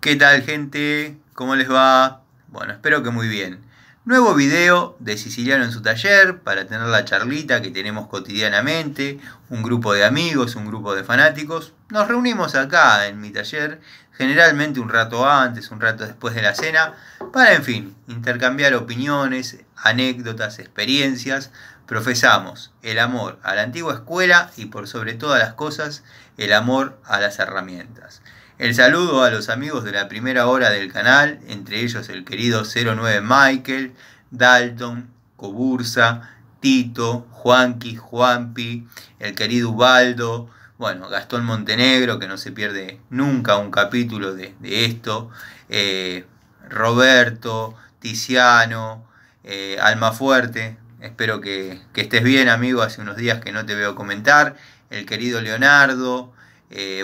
¿Qué tal, gente? ¿Cómo les va? Bueno, espero que muy bien. Nuevo video de Siciliano en su taller para tener la charlita que tenemos cotidianamente. Un grupo de amigos, un grupo de fanáticos. Nos reunimos acá en mi taller, generalmente un rato antes, un rato después de la cena, para, en fin, intercambiar opiniones, anécdotas, experiencias. Profesamos el amor a la antigua escuela y, por sobre todas las cosas, el amor a las herramientas. El saludo a los amigos de la primera hora del canal, entre ellos el querido 09 Michael, Dalton, Cobursa, Tito, Juanqui, Juanpi, el querido Ubaldo, bueno, Gastón Montenegro, que no se pierde nunca un capítulo de esto, Roberto, Tiziano, Almafuerte. Espero que estés bien, amigo, hace unos días que no te veo comentar, el querido Leonardo,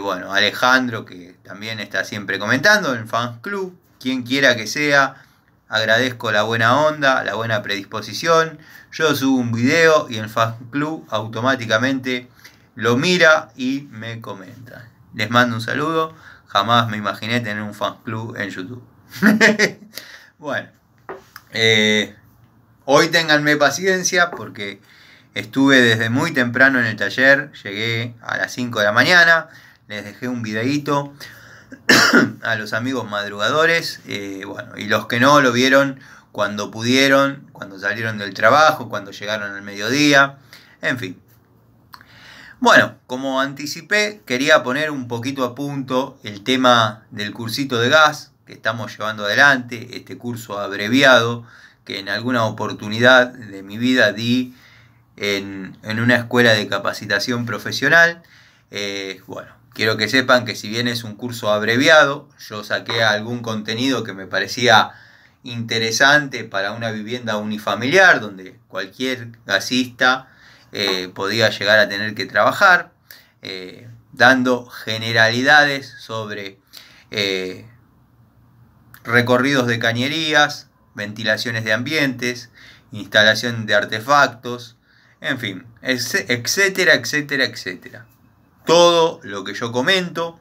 bueno, Alejandro, que también está siempre comentando en Fans Club, quien quiera que sea, agradezco la buena onda, la buena predisposición. Yo subo un video y el Fans Club automáticamente lo mira y me comenta. Les mando un saludo, jamás me imaginé tener un Fans Club en YouTube. Bueno, hoy ténganme paciencia porque estuve desde muy temprano en el taller, llegué a las 5 de la mañana, les dejé un videíto a los amigos madrugadores, bueno, y los que no lo vieron cuando pudieron, cuando salieron del trabajo, cuando llegaron al mediodía, en fin. Bueno, como anticipé, quería poner un poquito a punto el tema del cursito de gas que estamos llevando adelante, este curso abreviado que en alguna oportunidad de mi vida di en una escuela de capacitación profesional. Bueno, quiero que sepan que si bien es un curso abreviado, yo saqué algún contenido que me parecía interesante para una vivienda unifamiliar donde cualquier gasista podía llegar a tener que trabajar, dando generalidades sobre recorridos de cañerías, ventilaciones de ambientes, instalación de artefactos, en fin, etcétera, etcétera, etcétera. Todo lo que yo comento,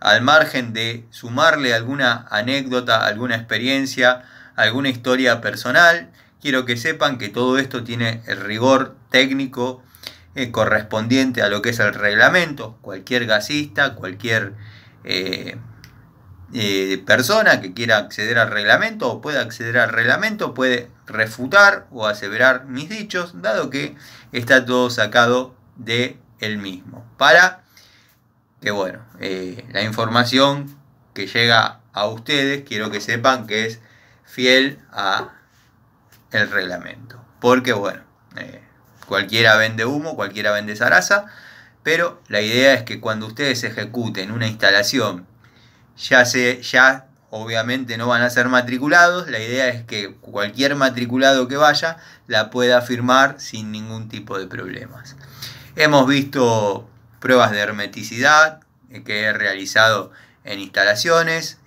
al margen de sumarle alguna anécdota, alguna experiencia, alguna historia personal, quiero que sepan que todo esto tiene el rigor técnico correspondiente a lo que es el reglamento. Cualquier gasista, cualquier persona que quiera acceder al reglamento o pueda acceder al reglamento puede refutar o aseverar mis dichos, dado que está todo sacado de él mismo, para que, bueno, la información que llega a ustedes, quiero que sepan que es fiel a el reglamento, porque, bueno, cualquiera vende humo, cualquiera vende zaraza, pero la idea es que cuando ustedes ejecuten una instalación, ya obviamente no van a ser matriculados, la idea es que cualquier matriculado que vaya la pueda firmar sin ningún tipo de problemas. Hemos visto pruebas de hermeticidad que he realizado en instalaciones,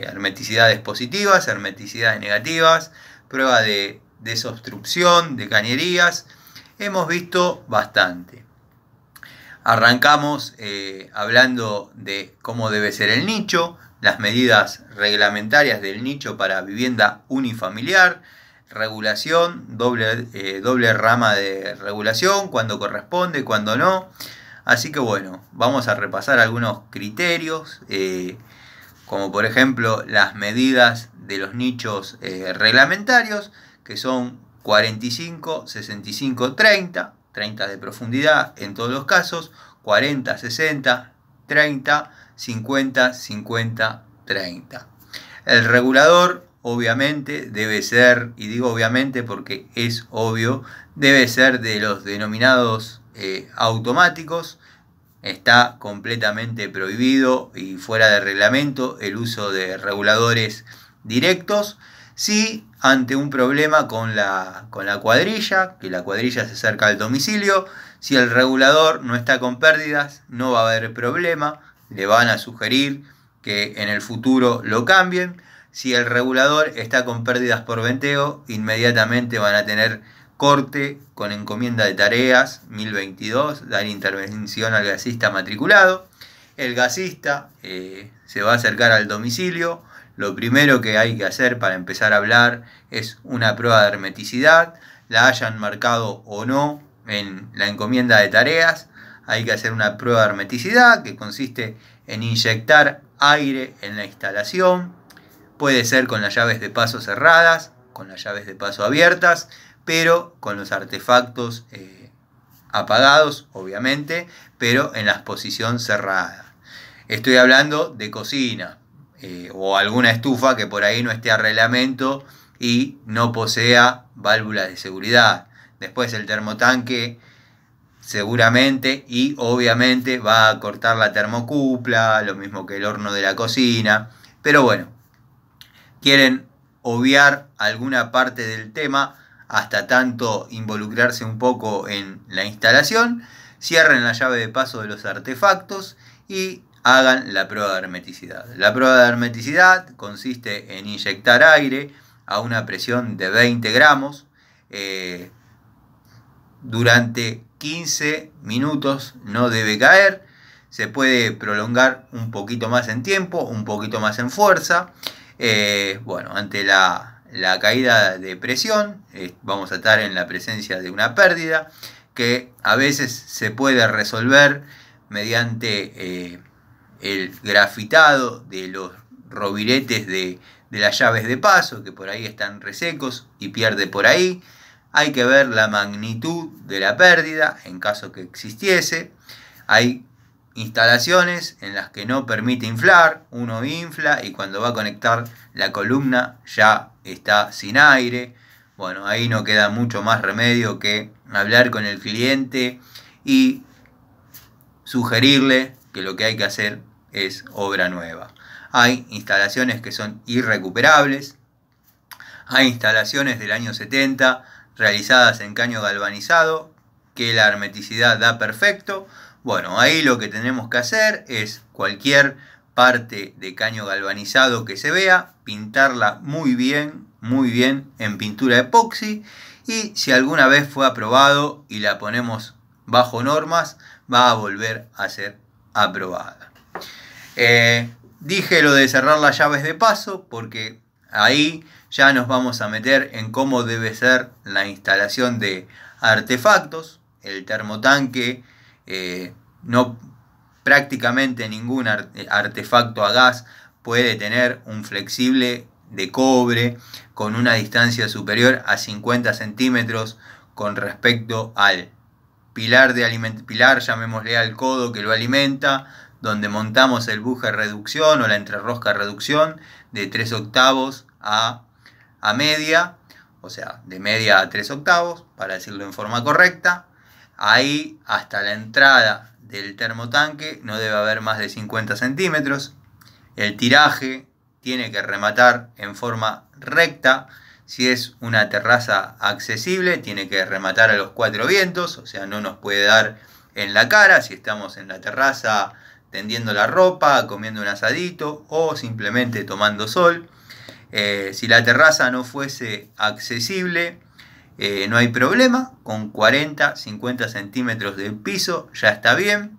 hermeticidades positivas, hermeticidades negativas, prueba de desobstrucción de cañerías. Hemos visto bastante. Arrancamos hablando de cómo debe ser el nicho, las medidas reglamentarias del nicho para vivienda unifamiliar, regulación, doble rama de regulación, cuando corresponde, cuando no. Así que, bueno, vamos a repasar algunos criterios, como por ejemplo las medidas de los nichos reglamentarios, que son 45, 65, 30. 30 de profundidad en todos los casos, 40, 60, 30, 50, 50, 30. El regulador obviamente debe ser, y digo obviamente porque es obvio, debe ser de los denominados automáticos. Está completamente prohibido y fuera de reglamento el uso de reguladores directos. Si ante un problema con la cuadrilla, que la cuadrilla se acerca al domicilio, si el regulador no está con pérdidas, no va a haber problema, le van a sugerir que en el futuro lo cambien. Si el regulador está con pérdidas por venteo, inmediatamente van a tener corte con encomienda de tareas 1022, dar intervención al gasista matriculado. El gasista se va a acercar al domicilio. Lo primero que hay que hacer para empezar a hablar es una prueba de hermeticidad, la hayan marcado o no en la encomienda de tareas. Hay que hacer una prueba de hermeticidad que consiste en inyectar aire en la instalación. Puede ser con las llaves de paso cerradas, con las llaves de paso abiertas, pero con los artefactos apagados, obviamente, pero en la posición cerrada. Estoy hablando de cocina o alguna estufa que por ahí no esté a reglamento y no posea válvulas de seguridad. Después el termotanque seguramente y obviamente va a cortar la termocupla, lo mismo que el horno de la cocina. Pero bueno, quieren obviar alguna parte del tema hasta tanto involucrarse un poco en la instalación, cierren la llave de paso de los artefactos y hagan la prueba de hermeticidad. La prueba de hermeticidad consiste en inyectar aire a una presión de 20 gramos durante 15 minutos, no debe caer. Se puede prolongar un poquito más en tiempo, un poquito más en fuerza. Bueno, ante la caída de presión vamos a estar en la presencia de una pérdida que a veces se puede resolver mediante el grafitado de los robiretes de las llaves de paso, que por ahí están resecos y pierde por ahí. Hay que ver la magnitud de la pérdida en caso que existiese. Hay instalaciones en las que no permite inflar, uno infla y cuando va a conectar la columna ya está sin aire. Bueno, ahí no queda mucho más remedio que hablar con el cliente y sugerirle que lo que hay que hacer es obra nueva. Hay instalaciones que son irrecuperables, hay instalaciones del año 70 realizadas en caño galvanizado que la hermeticidad da perfecto. Bueno, ahí lo que tenemos que hacer es cualquier parte de caño galvanizado que se vea, pintarla muy bien en pintura epoxi, y si alguna vez fue aprobado y la ponemos bajo normas, va a volver a ser aprobada. Dije lo de cerrar las llaves de paso porque ahí ya nos vamos a meter en cómo debe ser la instalación de artefactos. El termotanque, no prácticamente ningún artefacto a gas puede tener un flexible de cobre con una distancia superior a 50 centímetros con respecto al pilar, llamémosle al codo que lo alimenta, donde montamos el buje reducción o la entrerosca reducción de 3 octavos a media, o sea, de media a 3 octavos, para decirlo en forma correcta. Ahí hasta la entrada del termotanque no debe haber más de 50 centímetros. El tiraje tiene que rematar en forma recta. Si es una terraza accesible, tiene que rematar a los 4 vientos, o sea, no nos puede dar en la cara. Si estamos en la terraza tendiendo la ropa, comiendo un asadito o simplemente tomando sol. Si la terraza no fuese accesible, no hay problema, con 40-50 centímetros del piso ya está bien.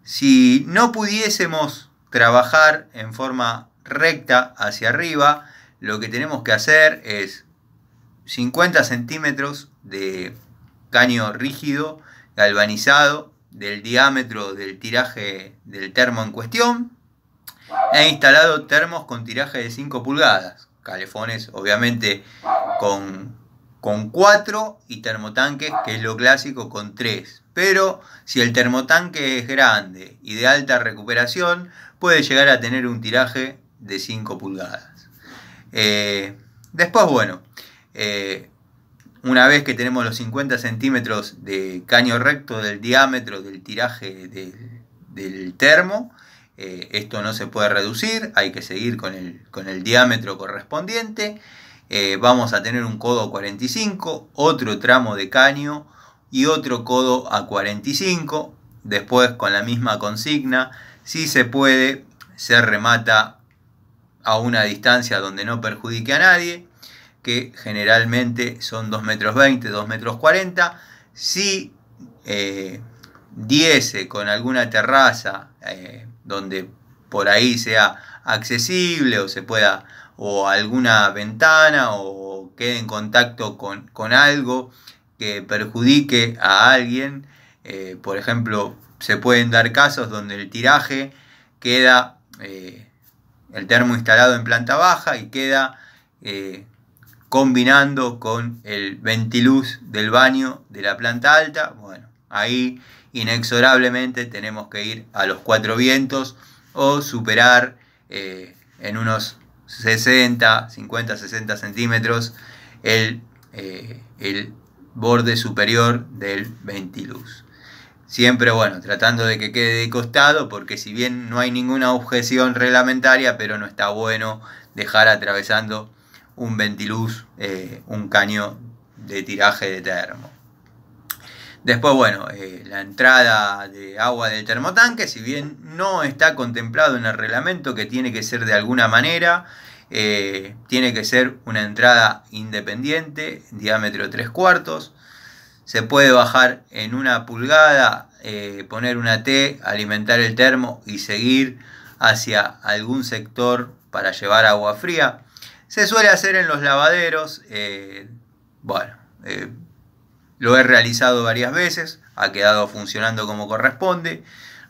Si no pudiésemos trabajar en forma recta hacia arriba, lo que tenemos que hacer es 50 centímetros de caño rígido galvanizado del diámetro del tiraje del termo en cuestión. He instalado termos con tiraje de 5 pulgadas, calefones obviamente con 4 y termotanques, que es lo clásico, con 3. Pero si el termotanque es grande y de alta recuperación, puede llegar a tener un tiraje de 5 pulgadas. Después, bueno, una vez que tenemos los 50 centímetros de caño recto del diámetro del tiraje del termo, esto no se puede reducir, hay que seguir con el diámetro correspondiente. Vamos a tener un codo a 45, otro tramo de caño y otro codo a 45. Después, con la misma consigna, si se puede, se remata a una distancia donde no perjudique a nadie, que generalmente son 2,20 metros, 2,40 metros. Si diese con alguna terraza donde por ahí sea accesible o se pueda, o alguna ventana o quede en contacto con algo que perjudique a alguien. Por ejemplo, se pueden dar casos donde el tiraje queda, el termo instalado en planta baja y queda combinando con el ventiluz del baño de la planta alta. Bueno, ahí inexorablemente tenemos que ir a los 4 vientos o superar en unos 50, 60 centímetros el borde superior del ventiluz. Siempre, bueno, tratando de que quede de costado, porque si bien no hay ninguna objeción reglamentaria, pero no está bueno dejar atravesando un ventiluz, un caño de tiraje de termo. Después, bueno, la entrada de agua del termotanque, si bien no está contemplado en el reglamento que tiene que ser de alguna manera, tiene que ser una entrada independiente, diámetro 3/4. Se puede bajar en 1 pulgada, poner una T, alimentar el termo y seguir hacia algún sector para llevar agua fría. Se suele hacer en los lavaderos. Lo he realizado varias veces, ha quedado funcionando como corresponde.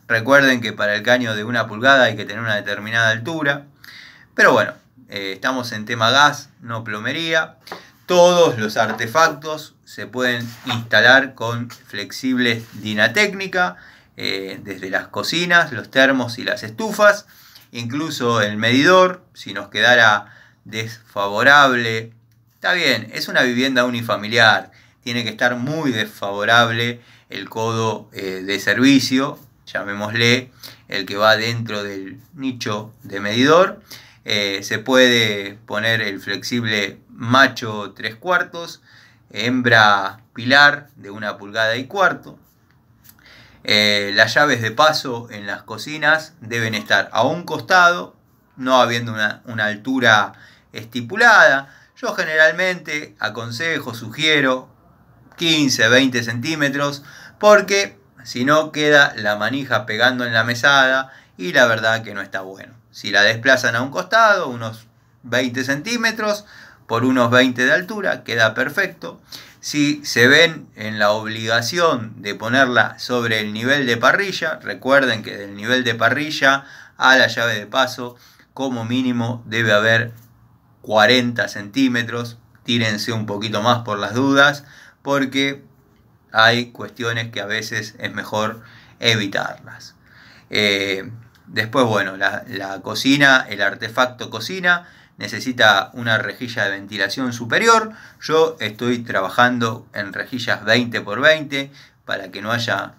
Recuerden que para el caño de 1 pulgada hay que tener una determinada altura. Pero bueno, estamos en tema gas, no plomería. Todos los artefactos se pueden instalar con flexibles Dinatécnica, desde las cocinas, los termos y las estufas. Incluso el medidor, si nos quedara desfavorable, está bien, es una vivienda unifamiliar, tiene que estar muy desfavorable el codo de servicio, llamémosle el que va dentro del nicho de medidor. Se puede poner el flexible macho 3/4, hembra pilar de 1 pulgada y cuarto. Las llaves de paso en las cocinas deben estar a un costado, no habiendo una altura estipulada. Yo generalmente aconsejo, sugiero 15, 20 centímetros, porque si no queda la manija pegando en la mesada y la verdad que no está bueno. Si la desplazan a un costado, unos 20 centímetros por unos 20 de altura, queda perfecto. Si se ven en la obligación de ponerla sobre el nivel de parrilla, recuerden que del nivel de parrilla a la llave de paso, como mínimo debe haber 40 centímetros. Tírense un poquito más por las dudas, porque hay cuestiones que a veces es mejor evitarlas. Después, bueno, la cocina, el artefacto cocina, necesita una rejilla de ventilación superior. Yo estoy trabajando en rejillas 20x20 para que no haya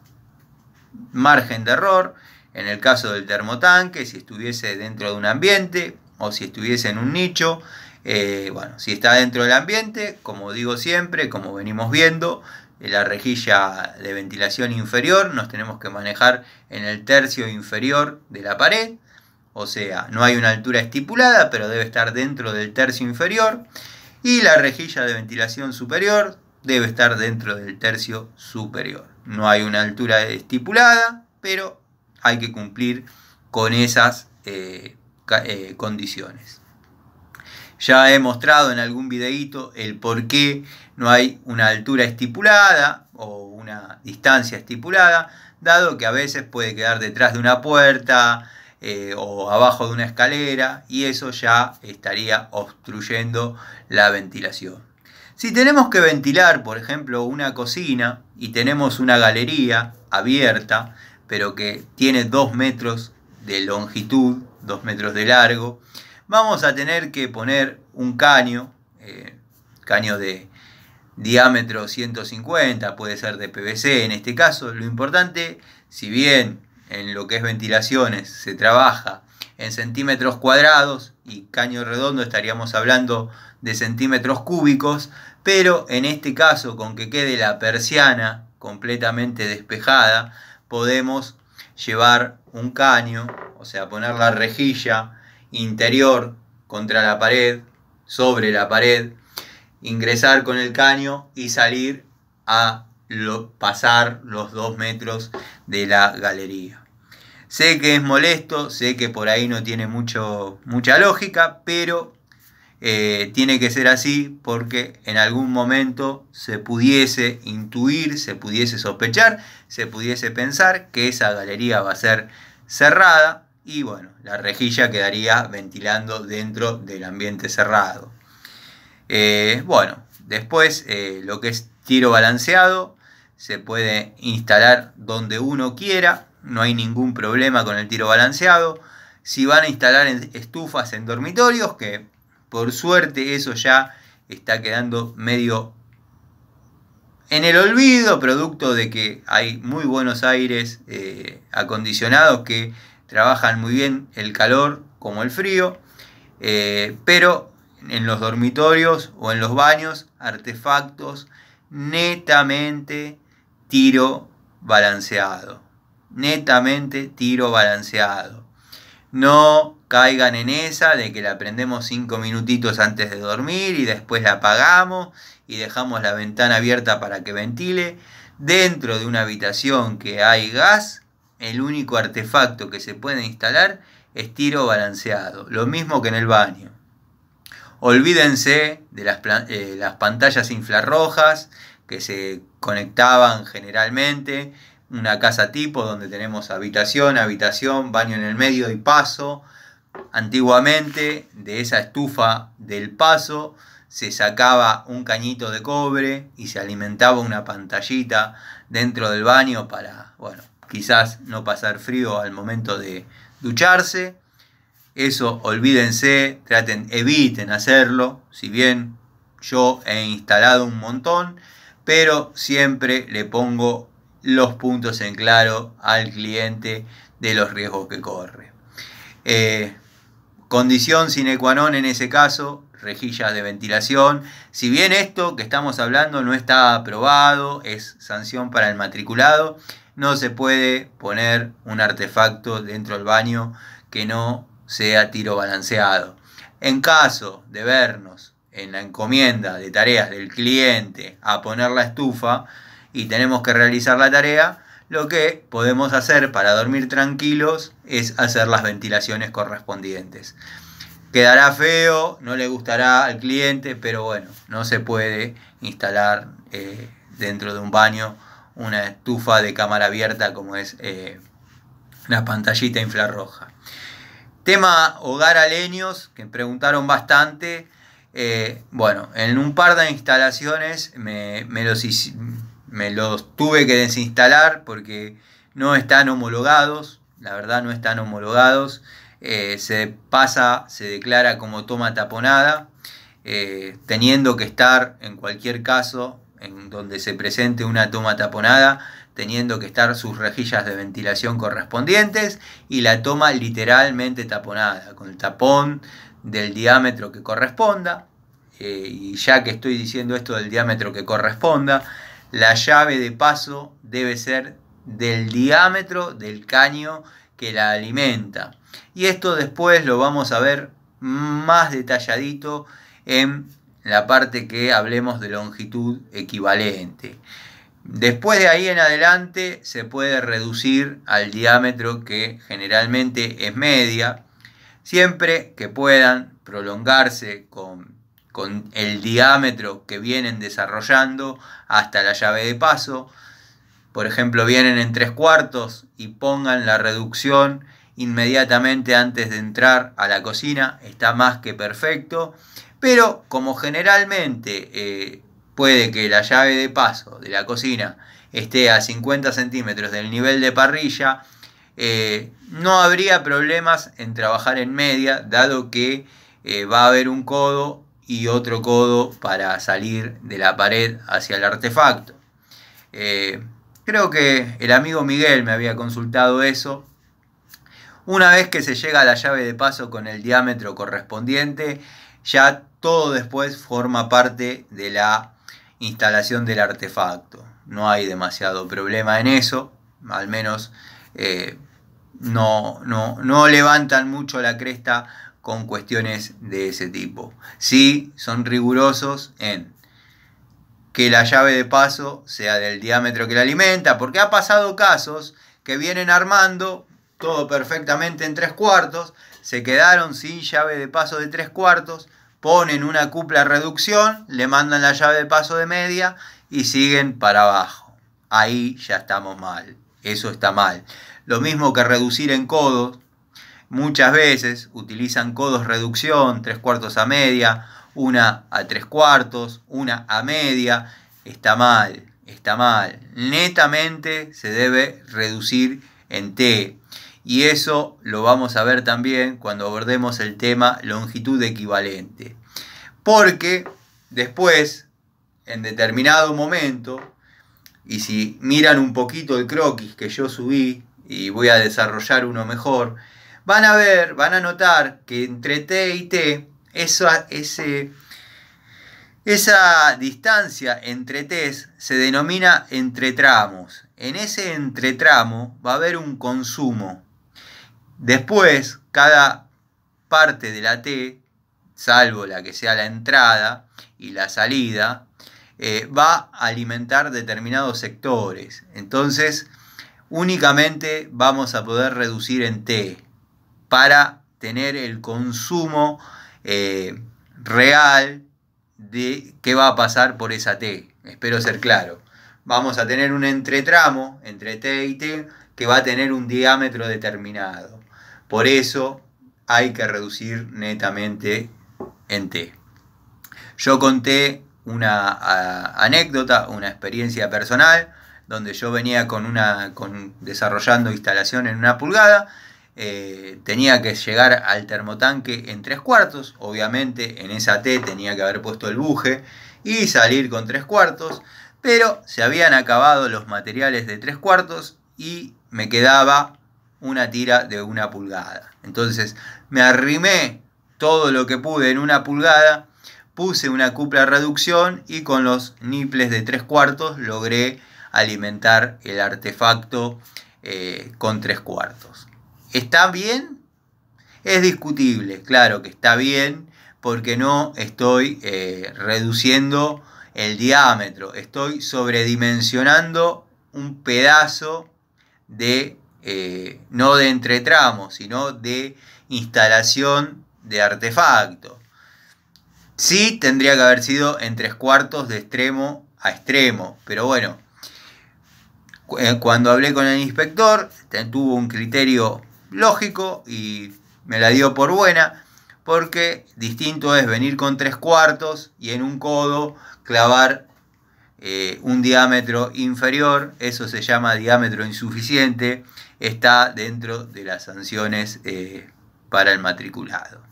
margen de error. En el caso del termotanque, si estuviese dentro de un ambiente o si estuviese en un nicho, si está dentro del ambiente, como digo siempre, como venimos viendo, la rejilla de ventilación inferior nos tenemos que manejar en el tercio inferior de la pared. O sea, no hay una altura estipulada, pero debe estar dentro del tercio inferior. Y la rejilla de ventilación superior debe estar dentro del tercio superior. No hay una altura estipulada, pero hay que cumplir con esas condiciones. Ya he mostrado en algún videíto el por qué no hay una altura estipulada o una distancia estipulada, dado que a veces puede quedar detrás de una puerta o abajo de una escalera, y eso ya estaría obstruyendo la ventilación. Si tenemos que ventilar, por ejemplo, una cocina y tenemos una galería abierta, pero que tiene 2 metros de longitud, 2 metros de largo, vamos a tener que poner un caño de diámetro 150, puede ser de PVC en este caso. Lo importante, si bien en lo que es ventilaciones se trabaja en centímetros cuadrados y caño redondo estaríamos hablando de centímetros cúbicos, pero en este caso, con que quede la persiana completamente despejada, podemos llevar un caño, o sea, poner la rejilla interior contra la pared, sobre la pared, ingresar con el caño y salir a pasar los 2 metros de la galería. Sé que es molesto, sé que por ahí no tiene mucha lógica, pero tiene que ser así porque en algún momento se pudiese intuir, se pudiese sospechar, se pudiese pensar que esa galería va a ser cerrada y bueno, la rejilla quedaría ventilando dentro del ambiente cerrado. Bueno, después lo que es tiro balanceado se puede instalar donde uno quiera, no hay ningún problema con el tiro balanceado. Si van a instalar estufas en dormitorios, que por suerte eso ya está quedando medio en el olvido, producto de que hay muy buenos aires acondicionados que trabajan muy bien el calor como el frío, pero en los dormitorios o en los baños, artefactos netamente tiro balanceado. Netamente tiro balanceado. No caigan en esa de que la prendemos 5 minutitos antes de dormir y después la apagamos y dejamos la ventana abierta para que ventile. Dentro de una habitación que hay gas, el único artefacto que se puede instalar es tiro balanceado. Lo mismo que en el baño. Olvídense de las pantallas infrarrojas que se conectaban generalmente. Una casa tipo donde tenemos habitación, baño en el medio y paso. Antiguamente de esa estufa del paso se sacaba un cañito de cobre y se alimentaba una pantallita dentro del baño para, bueno, quizás no pasar frío al momento de ducharse. Eso olvídense, eviten hacerlo, si bien yo he instalado un montón, pero siempre le pongo los puntos en claro al cliente de los riesgos que corre. Condición sine qua non en ese caso, rejillas de ventilación. Si bien esto que estamos hablando no está aprobado, es sanción para el matriculado, no se puede poner un artefacto dentro del baño que no sea tiro balanceado. En caso de vernos en la encomienda de tareas del cliente a poner la estufa y tenemos que realizar la tarea, lo que podemos hacer para dormir tranquilos es hacer las ventilaciones correspondientes. Quedará feo, no le gustará al cliente, pero bueno, no se puede instalar dentro de un baño una estufa de cámara abierta como es la pantallita infrarroja. Tema hogar a leños, que preguntaron bastante. Bueno, en un par de instalaciones me los tuve que desinstalar porque no están homologados. La verdad no están homologados. Se declara como toma taponada, teniendo que estar en cualquier caso en donde se presente una toma taponada, teniendo que estar sus rejillas de ventilación correspondientes y la toma literalmente taponada, con el tapón del diámetro que corresponda. Y ya que estoy diciendo esto del diámetro que corresponda, la llave de paso debe ser del diámetro del caño que la alimenta. Y esto después lo vamos a ver más detalladito en la parte que hablemos de longitud equivalente. Después de ahí en adelante se puede reducir al diámetro que generalmente es media, siempre que puedan prolongarse con el diámetro que vienen desarrollando hasta la llave de paso. Por ejemplo, vienen en 3/4 y pongan la reducción inmediatamente antes de entrar a la cocina, está más que perfecto. Pero como generalmente puede que la llave de paso de la cocina esté a 50 centímetros del nivel de parrilla, no habría problemas en trabajar en media, dado que va a haber un codo y otro codo para salir de la pared hacia el artefacto. Creo que el amigo Miguel me había consultado eso. Una vez que se llega a la llave de paso con el diámetro correspondiente, ya todo después forma parte de la instalación del artefacto. No hay demasiado problema en eso, al menos no levantan mucho la cresta con cuestiones de ese tipo. Sí, son rigurosos en que la llave de paso sea del diámetro que la alimenta, porque ha pasado casos que vienen armando todo perfectamente en 3/4, se quedaron sin llave de paso de 3/4, ponen una cupla reducción, le mandan la llave de paso de media y siguen para abajo. Ahí ya estamos mal, eso está mal. Lo mismo que reducir en codos, muchas veces utilizan codos reducción, 3/4 a media, una a 3/4, una a media, está mal. Está mal. Netamente se debe reducir en T. Y eso lo vamos a ver también cuando abordemos el tema longitud equivalente. Porque después, en determinado momento, y si miran un poquito el croquis que yo subí, y voy a desarrollar uno mejor, van a ver, van a notar que entre T y T, esa distancia entre T's se denomina entretramos. En ese entretramo va a haber un consumo. Después, cada parte de la T, salvo la que sea la entrada y la salida, va a alimentar determinados sectores. Entonces, únicamente vamos a poder reducir en T para tener el consumo real de qué va a pasar por esa T. Espero ser claro. Vamos a tener un entretramo entre T y T que va a tener un diámetro determinado. Por eso hay que reducir netamente en T. Yo conté una anécdota, una experiencia personal, donde yo venía desarrollando instalación en 1 pulgada. Tenía que llegar al termotanque en 3/4, obviamente en esa T tenía que haber puesto el buje y salir con 3/4, pero se habían acabado los materiales de 3/4 y me quedaba una tira de 1 pulgada. Entonces me arrimé todo lo que pude en 1 pulgada, puse una cupla reducción y con los niples de 3/4 logré alimentar el artefacto con 3/4. ¿Está bien? Es discutible, claro que está bien, porque no estoy reduciendo el diámetro, estoy sobredimensionando un pedazo de, no de entretramo, sino de instalación de artefacto. Sí tendría que haber sido en 3/4 de extremo a extremo, pero bueno, cuando hablé con el inspector, tuvo un criterio lógico y me la dio por buena, porque distinto es venir con 3/4 y en un codo clavar un diámetro inferior. Eso se llama diámetro insuficiente, está dentro de las sanciones para el matriculado.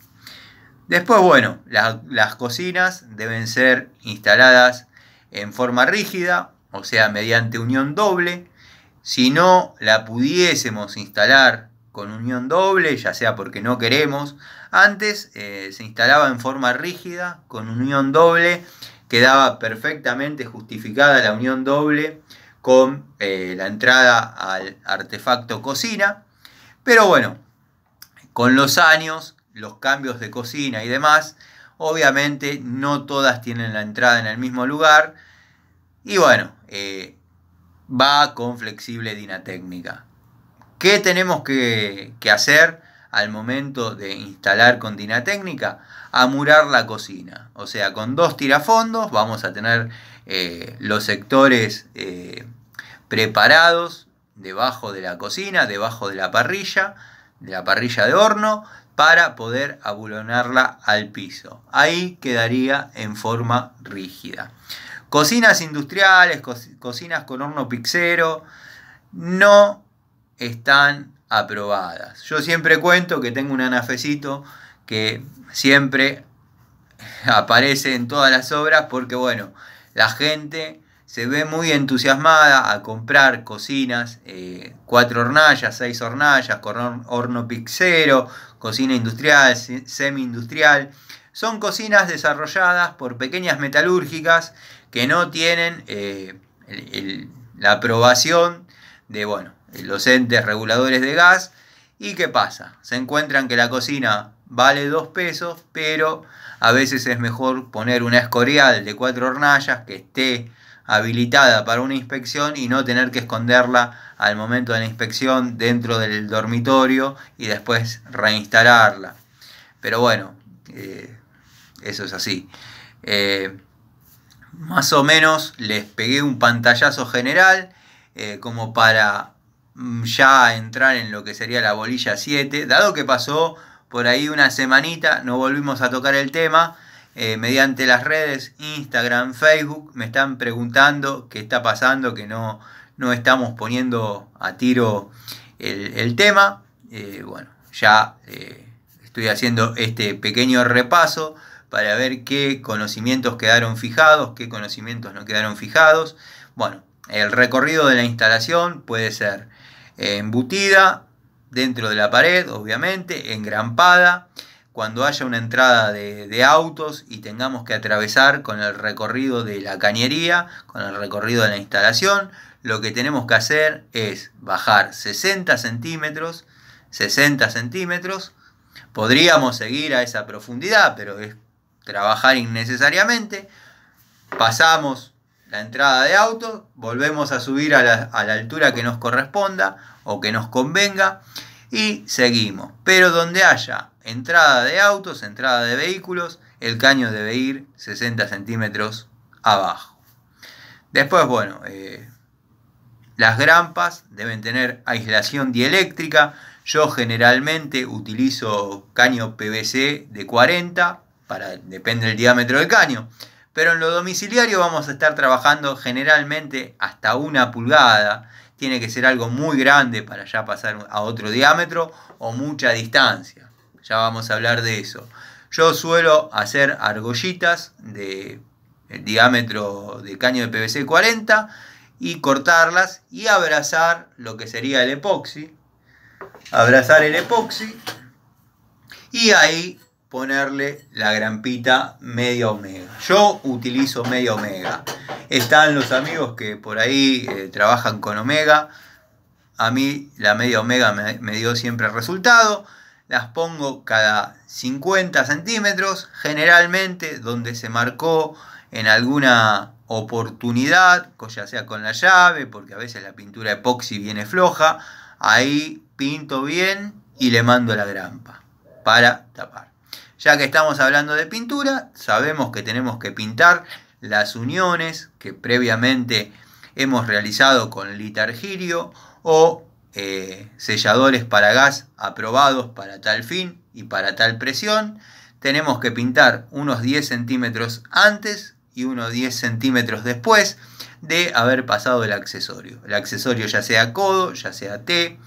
Después, bueno, las cocinas deben ser instaladas en forma rígida, o sea, mediante unión doble. Si no la pudiésemos instalar con unión doble, ya sea porque no queremos, antes se instalaba en forma rígida, con unión doble, quedaba perfectamente justificada la unión doble con la entrada al artefacto cocina, pero bueno, con los años, los cambios de cocina y demás, obviamente no todas tienen la entrada en el mismo lugar, y bueno, va con flexible dinatécnica. ¿Qué tenemos que hacer al momento de instalar con dinatécnica? Amurar la cocina. O sea, con 2 tirafondos vamos a tener los sectores preparados debajo de la cocina, debajo de la parrilla de horno, para poder abulonarla al piso. Ahí quedaría en forma rígida. Cocinas industriales, cocinas con horno pixero, no están aprobadas. Yo siempre cuento que tengo un anafecito que siempre aparece en todas las obras porque, bueno, la gente se ve muy entusiasmada a comprar cocinas, 4 hornallas, 6 hornallas, con horno pixero, cocina industrial, semi-industrial. Son cocinas desarrolladas por pequeñas metalúrgicas que no tienen la aprobación de, bueno, los entes reguladores de gas. ¿Y qué pasa? Se encuentran que la cocina vale 2 pesos, pero a veces es mejor poner una escorial de 4 hornallas que esté habilitada para una inspección y no tener que esconderla al momento de la inspección dentro del dormitorio y después reinstalarla. Pero bueno, eso es así. Más o menos les pegué un pantallazo general como para ya entrar en lo que sería la bolilla 7. Dado que pasó por ahí una semanita, no volvimos a tocar el tema. Mediante las redes Instagram, Facebook, me están preguntando qué está pasando, que no estamos poniendo a tiro el tema. Bueno, ya estoy haciendo este pequeño repaso para ver qué conocimientos quedaron fijados, qué conocimientos no quedaron fijados. Bueno, el recorrido de la instalación puede ser embutida, dentro de la pared, obviamente, engrampada. Cuando haya una entrada de autos y tengamos que atravesar con el recorrido de la cañería, con el recorrido de la instalación, lo que tenemos que hacer es bajar 60 centímetros, podríamos seguir a esa profundidad, pero es trabajar innecesariamente. Pasamos la entrada de autos, volvemos a subir a la altura que nos corresponda o que nos convenga y seguimos. Pero donde haya entrada de autos, entrada de vehículos, el caño debe ir 60 centímetros abajo. Después, bueno, las grampas deben tener aislación dieléctrica. Yo generalmente utilizo caño PVC de 40, depende del diámetro del caño. Pero en lo domiciliario vamos a estar trabajando generalmente hasta 1 pulgada. Tiene que ser algo muy grande para ya pasar a otro diámetro o mucha distancia. Ya vamos a hablar de eso. Yo suelo hacer argollitas de diámetro de caño de PVC 40 y cortarlas y abrazar lo que sería el epoxi. Abrazar el epoxi y ahí ponerle la grampita media omega. Yo utilizo media omega. Están los amigos que por ahí trabajan con omega. A mí la media omega me dio siempre el resultado. Las pongo cada 50 centímetros, generalmente donde se marcó en alguna oportunidad, ya sea con la llave, porque a veces la pintura epoxi viene floja. Ahí pinto bien y le mando la grampa para tapar. Ya que estamos hablando de pintura, sabemos que tenemos que pintar las uniones que previamente hemos realizado con litargirio o selladores para gas aprobados para tal fin y para tal presión. Tenemos que pintar unos 10 centímetros antes y unos 10 centímetros después de haber pasado el accesorio. El accesorio ya sea codo, ya sea T,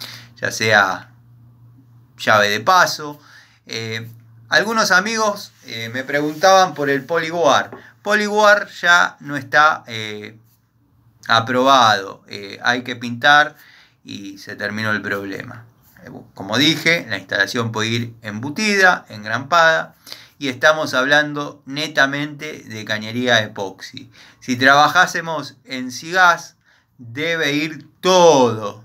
ya sea llave de paso. Algunos amigos me preguntaban por el PolyGuard. PolyGuard ya no está aprobado. Hay que pintar y se terminó el problema. Como dije, la instalación puede ir embutida, engrampada. Y estamos hablando netamente de cañería epoxi. Si trabajásemos en Sigas, debe ir todo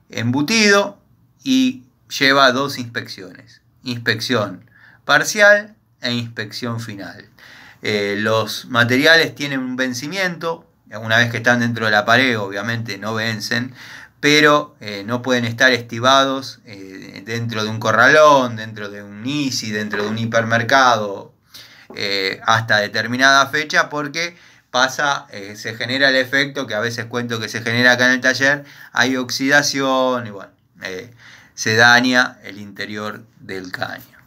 embutido y lleva 2 inspecciones. Inspección parcial e inspección final. Los materiales tienen un vencimiento. Una vez que están dentro de la pared, obviamente no vencen. Pero no pueden estar estivados dentro de un corralón, dentro de un Easy, dentro de un hipermercado, hasta determinada fecha, porque se genera el efecto que a veces cuento que se genera acá en el taller, hay oxidación y bueno, se daña el interior del caño.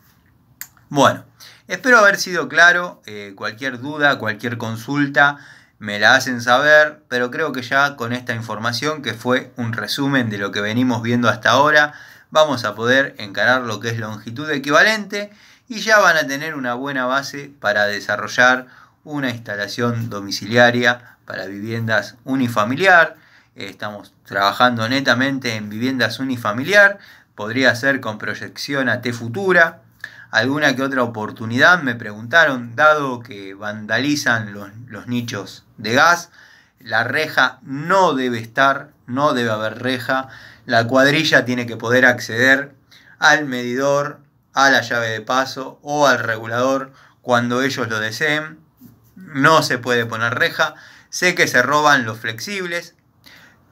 Bueno, espero haber sido claro. Cualquier duda, cualquier consulta, me la hacen saber, pero creo que ya con esta información, que fue un resumen de lo que venimos viendo hasta ahora, vamos a poder encarar lo que es longitud equivalente y ya van a tener una buena base para desarrollar una instalación domiciliaria para viviendas unifamiliar. Estamos trabajando netamente en viviendas unifamiliar, podría ser con proyección a T futura. Alguna que otra oportunidad me preguntaron, dado que vandalizan los nichos de gas, la reja no debe estar, no debe haber reja. La cuadrilla tiene que poder acceder al medidor, a la llave de paso o al regulador cuando ellos lo deseen. No se puede poner reja. Sé que se roban los flexibles.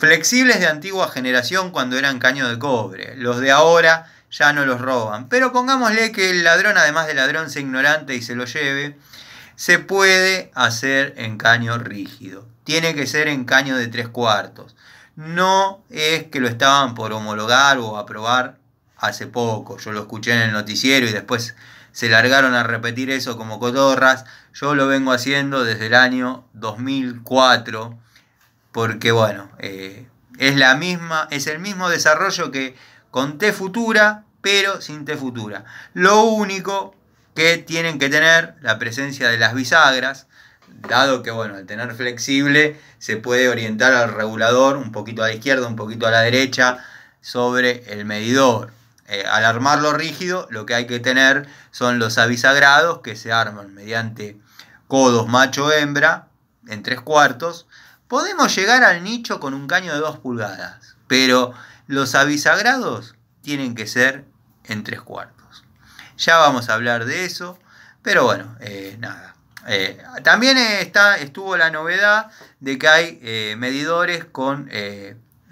Flexibles de antigua generación cuando eran caño de cobre. Los de ahora ya no los roban. Pero pongámosle que el ladrón, además de ladrón, sea ignorante y se lo lleve. Se puede hacer en caño rígido. Tiene que ser en caño de 3/4. No es que lo estaban por homologar o aprobar hace poco. Yo lo escuché en el noticiero y después se largaron a repetir eso como cotorras. Yo lo vengo haciendo desde el año 2004 porque bueno, es el mismo desarrollo que con T futura, pero sin T futura. Lo único que tienen que tener la presencia de las bisagras, dado que bueno, al tener flexible se puede orientar al regulador un poquito a la izquierda, un poquito a la derecha sobre el medidor. Al armarlo rígido, lo que hay que tener son los abisagrados que se arman mediante codos macho-hembra en 3/4. Podemos llegar al nicho con un caño de 2 pulgadas, pero los abisagrados tienen que ser en 3/4. Ya vamos a hablar de eso, pero bueno, nada. También estuvo la novedad de que hay medidores con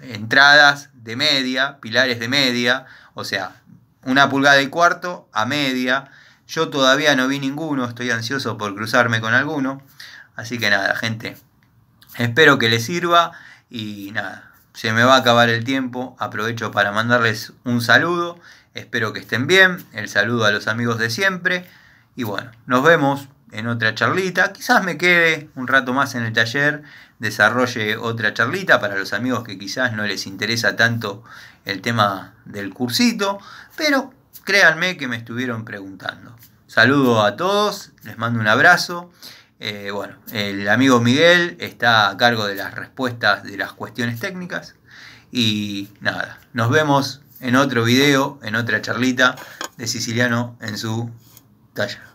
entradas de media, pilares de media, o sea, 1,25 a media. Yo todavía no vi ninguno, estoy ansioso por cruzarme con alguno. Así que nada, gente, espero que les sirva y nada, se me va a acabar el tiempo. Aprovecho para mandarles un saludo. Espero que estén bien. El saludo a los amigos de siempre. Y bueno, nos vemos en otra charlita. Quizás me quede un rato más en el taller, desarrolle otra charlita para los amigos que quizás no les interesa tanto el tema del cursito, pero créanme que me estuvieron preguntando. Saludo a todos, les mando un abrazo. Bueno, el amigo Miguel está a cargo de las respuestas de las cuestiones técnicas. Y nada, nos vemos en otro video, en otra charlita de Siciliano en su taller.